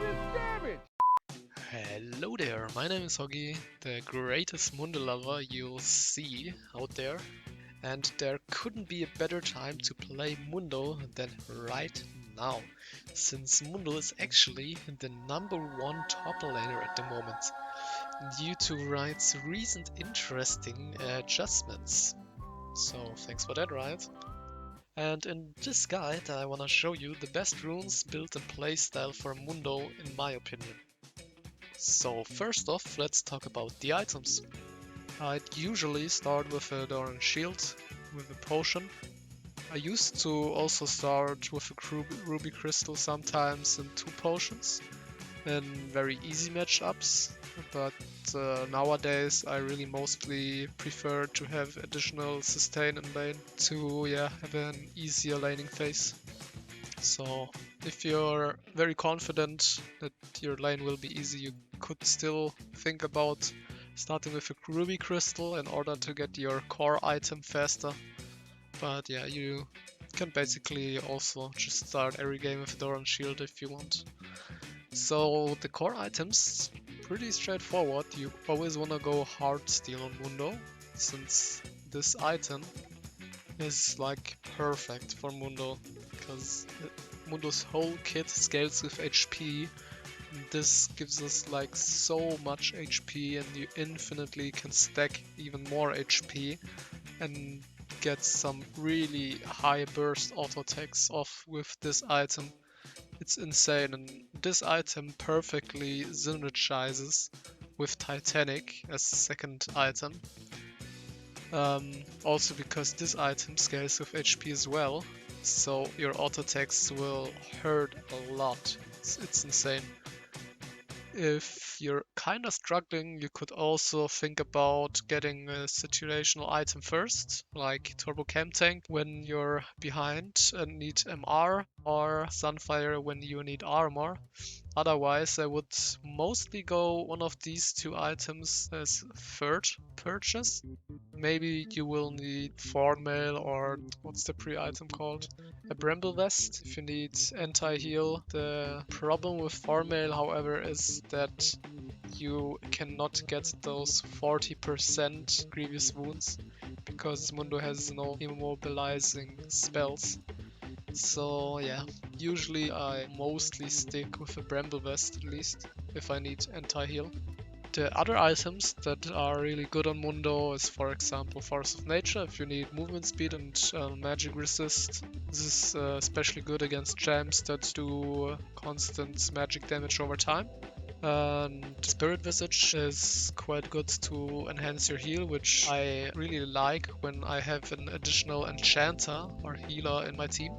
this damage? Hello there, my name is Hoggy, the greatest Mundo lover you'll see out there. And there couldn't be a better time to play Mundo than right now, since Mundo is actually the #1 top laner at the moment, due to Riot's recent interesting adjustments. So thanks for that, Riot. And in this guide I wanna show you the best runes built and playstyle for Mundo in my opinion. So first off, let's talk about the items. I'd usually start with a Doran shield with a potion. I used to also start with a ruby crystal sometimes and 2 potions in very easy matchups, but nowadays I really mostly prefer to have additional sustain in lane to have an easier laning phase. So if you're very confident that your lane will be easy, you could still think about starting with a ruby crystal in order to get your core item faster. But yeah, you can basically also just start every game with Doran shield if you want. So the core items, pretty straightforward. You always wanna go hard steel on Mundo, since this item is like perfect for Mundo, because Mundo's whole kit scales with HP. This gives us like so much HP, and you infinitely can stack even more HP and get some really high burst auto attacks off with this item. It's insane, and this item perfectly synergizes with Titanic as the second item. Also because this item scales with HP as well, so your auto attacks will hurt a lot. It's insane. If you're kinda struggling, you could also think about getting a situational item first, like Turbo Chem Tank when you're behind and need MR, or Sunfire when you need armor. Otherwise, I would mostly go one of these 2 items as third purchase. Maybe you will need Thornmail, or what's the pre-item called? A Bramble Vest if you need anti-heal. The problem with Thornmail, however, is that you cannot get those 40% grievous wounds because Mundo has no immobilizing spells. So yeah, usually I mostly stick with a Bramble Vest at least, if I need anti-heal. The other items that are really good on Mundo is, for example, Force of Nature if you need movement speed and magic resist. This is especially good against champs that do constant magic damage over time. And Spirit Visage is quite good to enhance your heal, which I really like when I have an additional enchanter or healer in my team.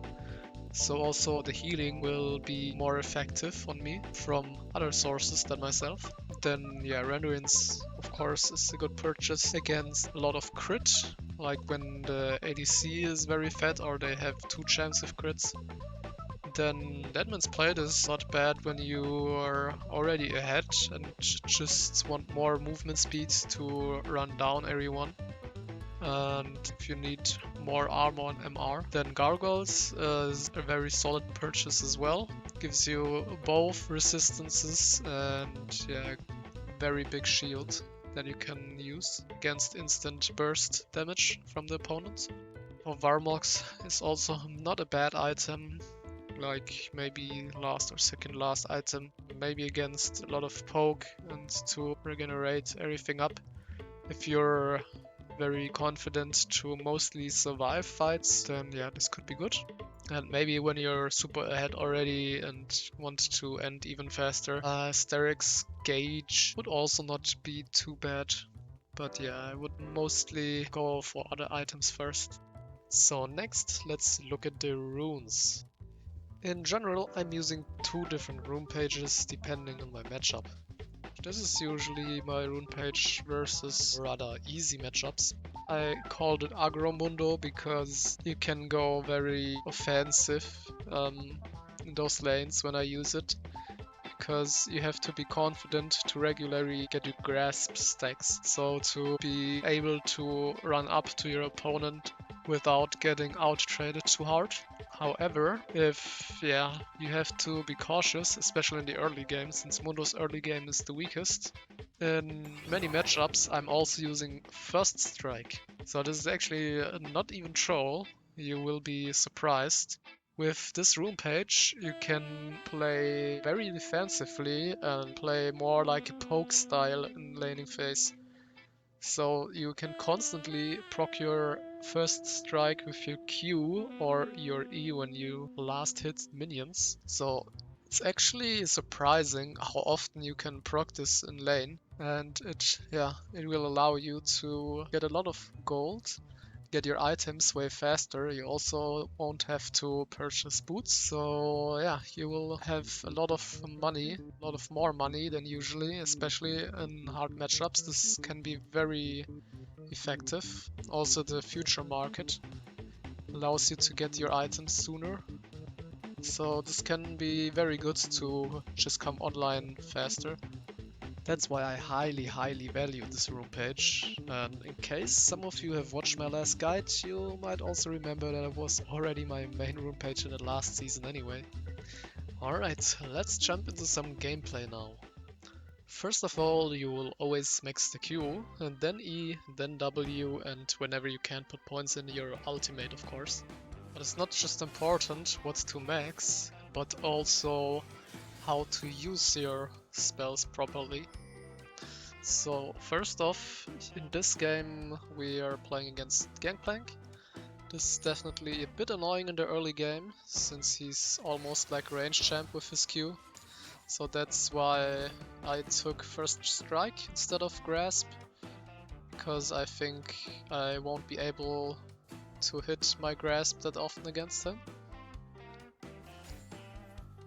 So also the healing will be more effective on me from other sources than myself. Then Renderings of course is a good purchase against a lot of crit, like when the ADC is very fat or they have 2 champs with crits. Then Deadman's Plate is not bad when you are already ahead and just want more movement speed to run down everyone. And if you need more armor and MR, then Gargoyles is a very solid purchase as well. Gives you both resistances and very big shield that you can use against instant burst damage from the opponent. Varmox is also not a bad item, like maybe last or second last item, maybe against a lot of poke and to regenerate everything up. If you're very confident to mostly survive fights, then this could be good. And maybe when you're super ahead already and want to end even faster, Sterix Gauge would also not be too bad. But I would mostly go for other items first. So next, let's look at the runes. In general, I'm using 2 different rune pages depending on my matchup. This is usually my rune page versus rather easy matchups. I called it Agromundo because you can go very offensive in those lanes when I use it, because you have to be confident to regularly get your grasp stacks. So to be able to run up to your opponent without getting out-traded too hard. However, if you have to be cautious, especially in the early game, since Mundo's early game is the weakest. In many matchups, I'm also using First Strike. So this is actually not even troll. You will be surprised. With this room page, you can play very defensively and play more like a poke style in laning phase. So you can constantly proc your first strike with your Q or your E when you last hit minions. So it's actually surprising how often you can proc this in lane, and it will allow you to get a lot of gold, get your items way faster. You also won't have to purchase boots, so yeah, you will have a lot of money, a lot of more money than usually, especially in hard matchups. This can be very effective. Also, the future market allows you to get your items sooner, so this can be very good to just come online faster. That's why I highly value this room page. And in case some of you have watched my last guide, you might also remember that it was already my main room page in the last season anyway. Alright, let's jump into some gameplay now. First of all, you will always max the Q, and then E, then W, and whenever you can put points in your ultimate, of course. But it's not just important what to max, but also how to use your spells properly. So first off, in this game we are playing against Gangplank. This is definitely a bit annoying in the early game, since he's almost like range champ with his Q. So that's why I took First Strike instead of Grasp, because I think I won't be able to hit my Grasp that often against him.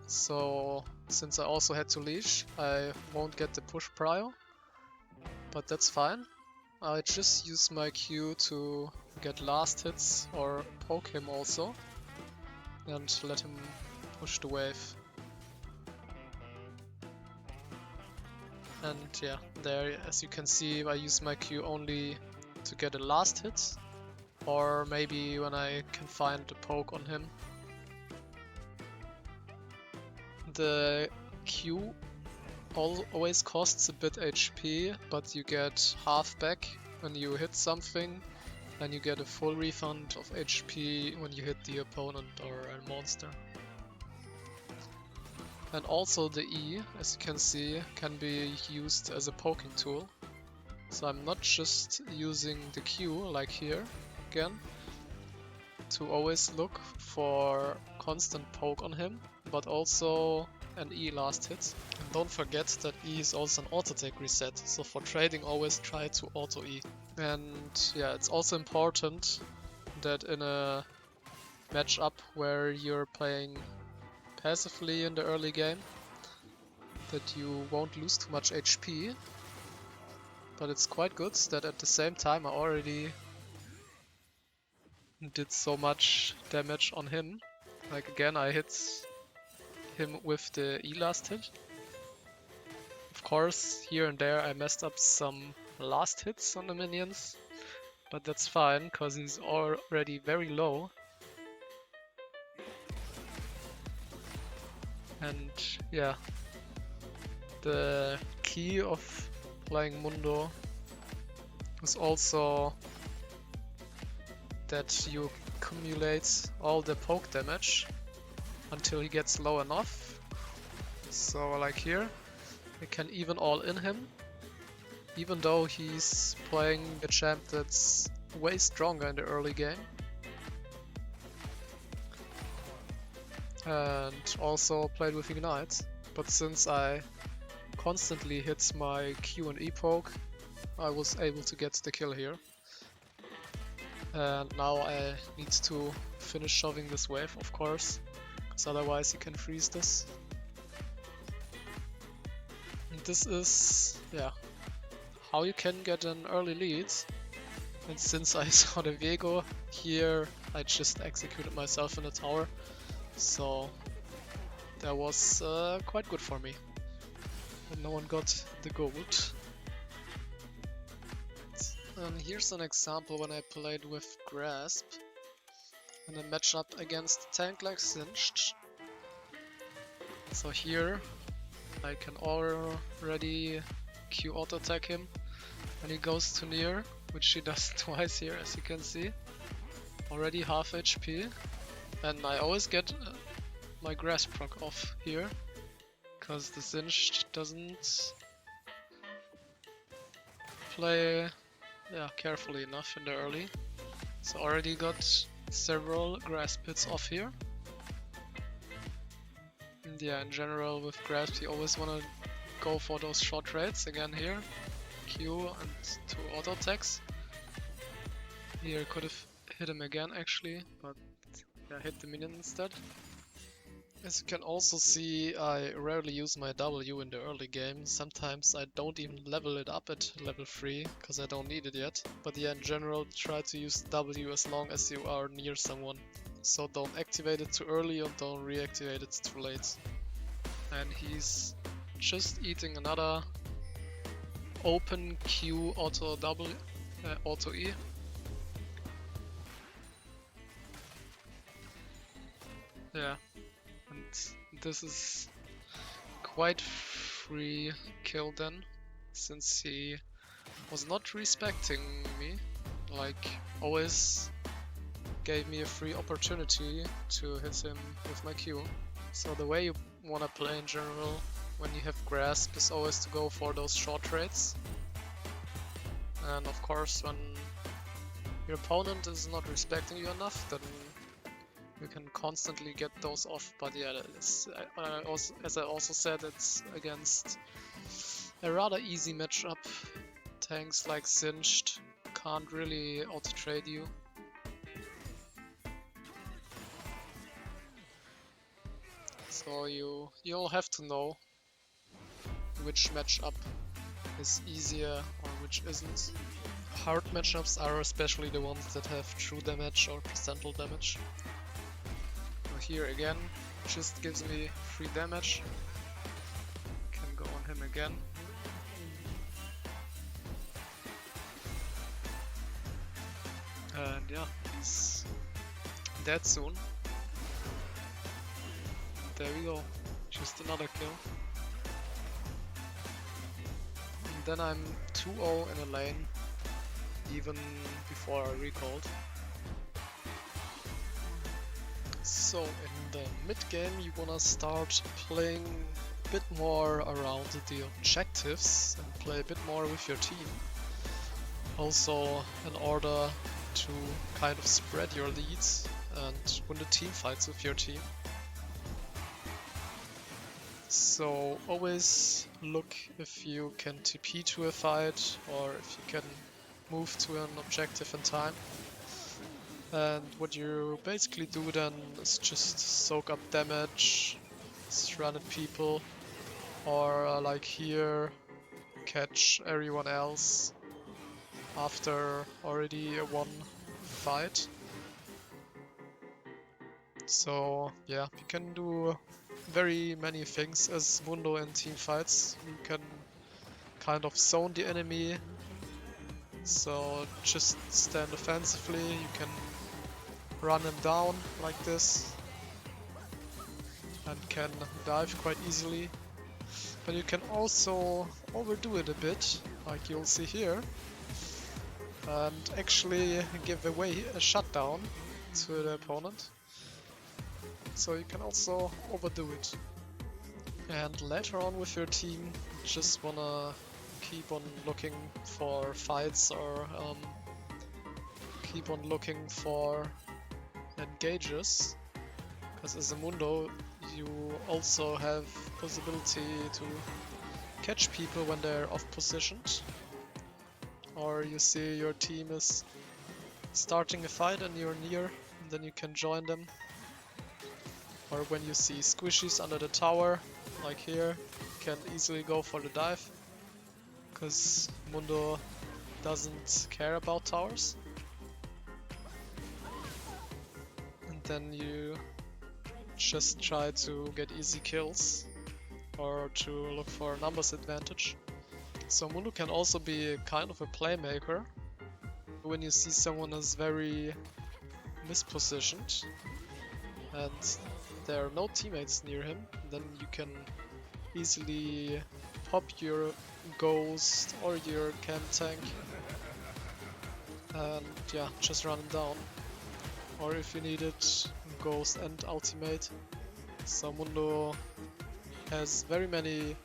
So since I also had to leash, I won't get the push prio, but that's fine. I just use my Q to get last hits or poke him also, and let him push the wave. And yeah, there, as you can see, I use my Q only to get a last hit, or maybe when I can find a poke on him. The Q always costs a bit HP, but you get half back when you hit something, and you get a full refund of HP when you hit the opponent or a monster. And also the E, as you can see, can be used as a poking tool. So I'm not just using the Q, like here, again, to always look for constant poke on him, but also an E last hit. And don't forget that E is also an auto-attack reset, so for trading always try to auto-E. And yeah, it's also important that in a matchup where you're playing passively in the early game, that you won't lose too much HP, but it's quite good that at the same time I already did so much damage on him. Like again, I hit him with the E last hit. Of course, here and there I messed up some last hits on the minions, but that's fine, because he's already very low. And yeah, the key of playing Mundo is also that you accumulate all the poke damage until he gets low enough. So like here, you can even all in him, even though he's playing a champ that's way stronger in the early game. And also played with Ignite, but since I constantly hit my Q and E poke, I was able to get the kill here. And now I need to finish shoving this wave, of course, because otherwise you can freeze this. And this is, yeah, how you can get an early lead. And since I saw the Vego here, I just executed myself in the tower. So that was quite good for me. And no one got the gold. And here's an example when I played with Grasp. in a matchup against a tank like Singed. So here I can already Q auto attack him when he goes too near, which he does twice here, as you can see. Already half HP, and I always get my grass proc off here, because the Singed doesn't play carefully enough in the early. So already got several grass pits off here. And yeah, in general with grasp you always want to go for those short trades again here. Q and 2 auto attacks. Here could have hit him again actually, but yeah, hit the minion instead. As you can also see, I rarely use my W in the early game. Sometimes I don't even level it up at level 3, because I don't need it yet. But yeah, in general, try to use W as long as you are near someone. So don't activate it too early and don't reactivate it too late. And he's just eating another open Q auto W, auto E. Yeah. And this is quite free kill then, since he was not respecting me, like always gave me a free opportunity to hit him with my Q. So the way you wanna play in general when you have grasp is always to go for those short trades. And of course when your opponent is not respecting you enough, then you can constantly get those off, but yeah, as I also said, it's against a rather easy matchup. Tanks like Singed can't really auto-trade you. So you'll have to know which matchup is easier or which isn't. Hard matchups are especially the ones that have true damage or percentile damage. Here again, just gives me free damage. Can go on him again. And yeah, he's dead soon. There we go, just another kill. And then I'm 2-0 in a lane, even before I recalled. So in the mid game you wanna start playing a bit more around the objectives and play a bit more with your team. Also in order to kind of spread your leads and win the team fights with your team. So always look if you can TP to a fight or if you can move to an objective in time. And what you basically do then is just soak up damage, just run at people, or like here, catch everyone else after already one fight. So yeah, you can do very many things as Mundo in team fights. You can kind of zone the enemy, so just stand offensively, you can run him down like this and can dive quite easily. But you can also overdo it a bit, like you'll see here, and actually give away a shutdown to the opponent. So you can also overdo it. And later on with your team, you just wanna keep on looking for fights or keep on looking for engages, because as a Mundo you also have possibility to catch people when they're off positioned, or you see your team is starting a fight and you're near, and then you can join them. Or when you see squishies under the tower, like here, you can easily go for the dive, because Mundo doesn't care about towers. And then you just try to get easy kills or to look for a numbers advantage. So Mundo can also be kind of a playmaker. When you see someone is very mispositioned and there are no teammates near him, then you can easily pop your ghost or your chem tank and yeah, just run him down. Or if you need it, ghost and ultimate. So Mundo has very many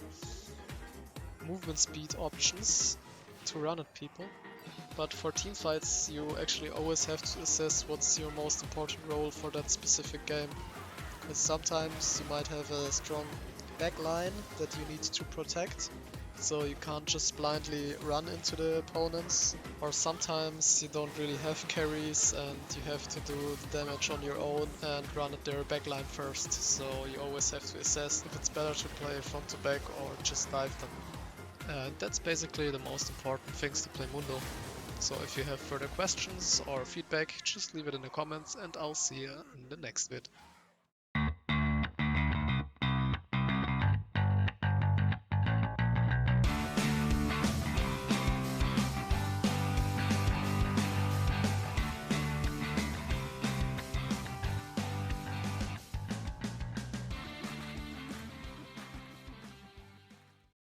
movement speed options to run at people. But for teamfights, you actually always have to assess what's your most important role for that specific game. Because sometimes you might have a strong backline that you need to protect, so you can't just blindly run into the opponents. Or sometimes you don't really have carries and you have to do the damage on your own and run at their backline first. So you always have to assess if it's better to play front to back or just dive them. And that's basically the most important things to play Mundo. So if you have further questions or feedback, just leave it in the comments and I'll see you in the next vid.